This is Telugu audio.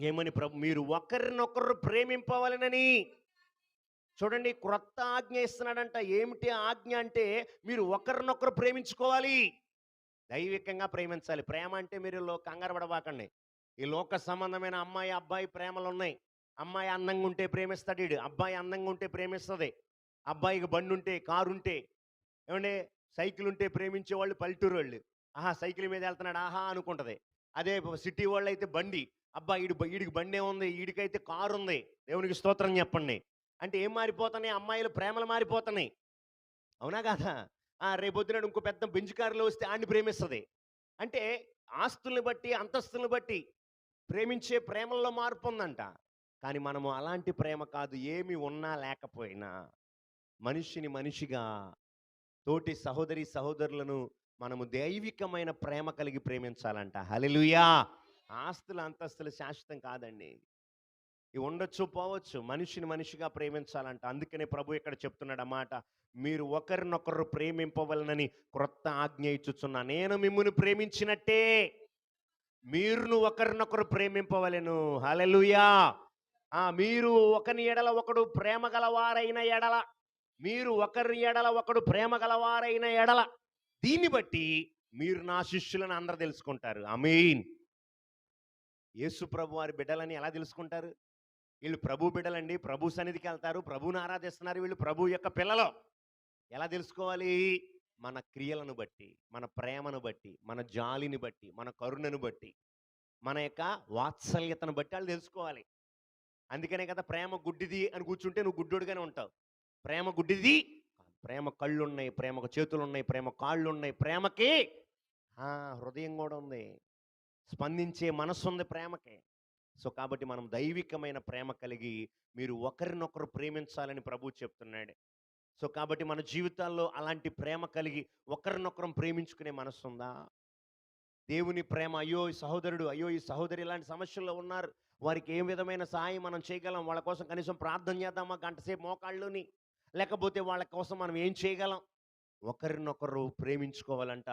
ఏమని ప్రభు, మీరు ఒకరినొకరు ప్రేమింపవలెనని. చూడండి, క్రొత్త ఆజ్ఞ ఇస్తున్నాడంట. ఏమిటి ఆజ్ఞ అంటే, మీరు ఒకరినొకరు ప్రేమించుకోవాలి, దైవికంగా ప్రేమించాలి. ప్రేమ అంటే మీరు కంగారు పడబాకండి. ఈ లోక సంబంధమైన అమ్మాయి అబ్బాయి ప్రేమలు ఉన్నాయి. అమ్మాయి అందంగా ఉంటే ప్రేమిస్తాడు ఈడు, అబ్బాయి అందంగా ఉంటే ప్రేమిస్తుంది. అబ్బాయికి బండి ఉంటే, కారు ఉంటే, ఏమంటే సైకిల్ ఉంటే ప్రేమించే వాళ్ళు పల్లెటూరు వాళ్ళు. ఆహా, సైకిల్ మీద వెళ్తున్నాడు ఆహా అనుకుంటది. అదే సిటీ వాళ్ళు అయితే బండి, అబ్బా ఈడికి బండి ఏముంది, ఈడికైతే కారు ఉంది, దేవునికి స్తోత్రం చెప్పండి. అంటే ఏం మారిపోతున్నాయి, అమ్మాయిలు ప్రేమలు మారిపోతున్నాయి. అవునా కాదా? రేపొద్దునాడు ఇంకో పెద్ద బెంజ్ కారులో వస్తే ఆడిని ప్రేమిస్తుంది. అంటే ఆస్తుల్ని బట్టి, అంతస్తుల్ని బట్టి ప్రేమించే ప్రేమల్లో మార్పు ఉందంట. కానీ మనము అలాంటి ప్రేమ కాదు. ఏమి ఉన్నా లేకపోయినా మనిషిని మనిషిగా, తోటి సహోదరి సహోదరులను మనము దైవికమైన ప్రేమ కలిగి ప్రేమించాలంట. హల్లెలూయా! ఆస్తులు అంతస్తులు శాశ్వతం కాదండి. ఇవి ఉండొచ్చు, పోవచ్చు. మనిషిని మనిషిగా ప్రేమించాలంట. అందుకనే ప్రభు ఇక్కడ చెప్తున్నాడు అన్నమాట. మీరు ఒకరినొకరు ప్రేమింపవలనని క్రొత్త ఆజ్ఞ ఇచ్చుచున్నా. నేను మిమ్మును ప్రేమించినట్టే మీరును ఒకరినొకరు ప్రేమింపవలెను. హల్లెలూయా! మీరు ఒకని ఎడల ఒకడు ప్రేమ గలవారైన ఎడల, మీరు ఒకరి ఎడల ఒకడు ప్రేమ గలవారైన ఎడల, దీన్ని బట్టి మీరు నా శిష్యులను అందరూ తెలుసుకుంటారు. ఆమేన్. యేసు ప్రభు వారి బిడ్డలని ఎలా తెలుసుకుంటారు? వీళ్ళు ప్రభు బిడ్డలండి, ప్రభు సన్నిధికి వెళ్తారు, ప్రభువుని ఆరాధిస్తున్నారు, వీళ్ళు ప్రభు యొక్క పిల్లలు. ఎలా తెలుసుకోవాలి? మన క్రియలను బట్టి, మన ప్రేమను బట్టి, మన జాలిని బట్టి, మన కరుణను బట్టి, మన యొక్క వాత్సల్యతను బట్టి వాళ్ళు తెలుసుకోవాలి. అందుకనే కదా ప్రేమ గుడ్డిది అని కూర్చుంటే నువ్వు గుడ్డోడుగానే ఉంటావు. ప్రేమ గుడ్డిది కాదు. ప్రేమ కళ్ళున్నాయి, ప్రేమకు చేతులున్నాయి, ప్రేమ కాళ్ళున్నాయి, ప్రేమకి హృదయం కూడా ఉంది, స్పందించే మనస్సు ఉంది ప్రేమకి. సో కాబట్టి మనం దైవికమైన ప్రేమ కలిగి మీరు ఒకరినొకరు ప్రేమించాలని ప్రభువు చెప్తున్నాడు. సో కాబట్టి మన జీవితాల్లో అలాంటి ప్రేమ కలిగి ఒకరినొకరం ప్రేమించుకునే మనస్సు ఉందా? దేవుని ప్రేమ, అయ్యో ఈ సహోదరుడు, అయ్యో ఈ సహోదరి ఇలాంటి సమస్యల్లో ఉన్నారు, వారికి ఏ విధమైన సహాయం మనం చేయగలం, వాళ్ళ కోసం కనీసం ప్రార్థన చేద్దామా గంట సేపు మోకాళ్ళుని, లేకపోతే వాళ్ళ కోసం మనం ఏం చేయగలం? ఒకరినొకరు ప్రేమించుకోవాలంట.